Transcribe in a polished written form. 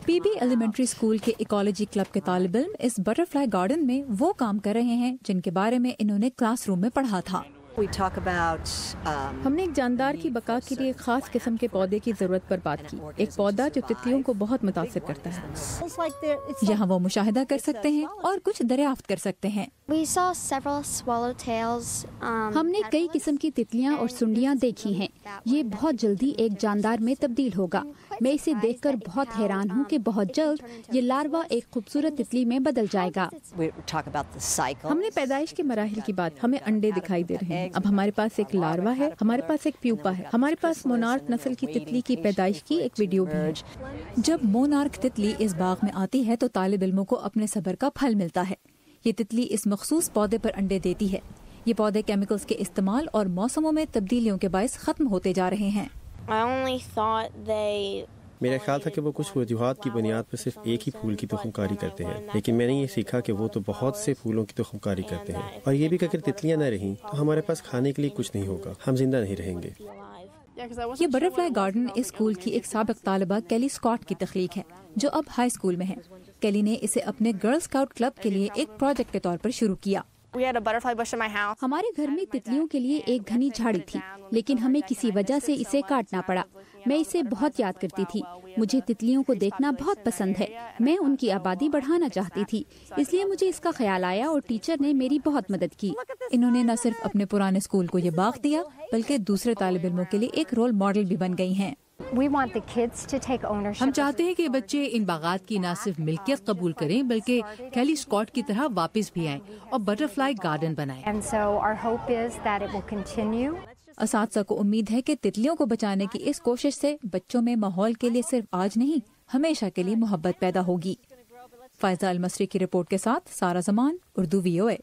P be elementary school کے ecology club کے طالب علم اس بٹرفلائی گارڈن میں وہ کام کر رہے ہیں جن کے بارے میں انہوں نے کلاس روم میں پڑھا تھا۔ ہم نے ایک جاندار کی بقا کے لیے ایک خاص قسم کے پودے کی ضرورت پر بات کی، ایک پودا جو تتلیوں کو بہت متاثر کرتا ہے۔ یہاں وہ مشاہدہ کر سکتے ہیں اور کچھ دریافت کر سکتے ہیں۔ ہم نے کئی قسم کی تتلیاں اور سنڈیاں دیکھی ہیں۔ یہ بہت جلدی ایک جاندار میں تبدیل ہوگا۔ میں اسے دیکھ کر بہت حیران ہوں کہ بہت جلد یہ لاروا ایک خوبصورت تتلی میں بدل جائے گا۔ ہم نے پیدائش کے مراحل کی بات، ہمیں انڈے دکھائی دے رہے ہیں۔ اب ہمارے پاس ایک لاروا ہے، ہمارے پاس ایک پیوپا ہے، ہمارے پاس مونارک نسل کی تتلی کی پیدائش کی ایک ویڈیو بھی ہے۔ جب مونارک تتلی اس باغ میں آتی ہے تو طالب علموں کو اپنے صبر کا پھل ملتا ہے۔ یہ تتلی اس مخصوص پودے پر انڈے دیتی ہے۔ یہ پودے کیمیکلز کے استعمال اور موسموں میں تبدیلیوں کے باعث ختم ہوتے جا رہے ہیں۔ میرا خیال تھا کہ وہ کچھ وجوہات کی بنیاد پر صرف ایک ہی پھول کی تخم کاری کرتے ہیں، لیکن میں نے یہ سیکھا کہ وہ تو بہت سے پھولوں کی تخم کاری کرتے ہیں، اور یہ بھی کہ اگر تتلیاں نہ رہیں تو ہمارے پاس کھانے کے لیے کچھ نہیں ہوگا، ہم زندہ نہیں رہیں گے۔ یہ بٹرفلائی گارڈن اس اسکول کی ایک سابق طالبہ کیلی اسکاٹ کی تخلیق ہے جو اب ہائی اسکول میں ہے۔ کیلی نے اسے اپنے گرل اسکاؤٹ کلب کے لیے ایک پروجیکٹ کے طور پر شروع کیا۔ ہمارے گھر میں تتلیوں کے لیے ایک گھنی جھاڑی تھی، لیکن ہمیں کسی وجہ سے اسے کاٹنا پڑا۔ میں اسے بہت یاد کرتی تھی۔ مجھے تتلیوں کو دیکھنا بہت پسند ہے، میں ان کی آبادی بڑھانا چاہتی تھی، اس لیے مجھے اس کا خیال آیا اور ٹیچر نے میری بہت مدد کی۔ انہوں نے نہ صرف اپنے پرانے اسکول کو یہ باغ دیا بلکہ دوسرے طالب علموں کے لیے ایک رول ماڈل بھی بن گئی ہیں۔ ہم چاہتے ہیں کہ بچے ان باغات کی نہ صرف ملکیت قبول کریں بلکہ کیلی اسکاٹ کی طرح واپس بھی آئیں اور بٹرفلائی گارڈن بنائیں۔ اساتذہ کو امید ہے کہ تتلیوں کو بچانے کی اس کوشش سے بچوں میں ماحول کے لیے صرف آج نہیں ہمیشہ کے لیے محبت پیدا ہوگی۔ فائزہ المصری کی رپورٹ کے ساتھ سارا زمان، اردو VOA۔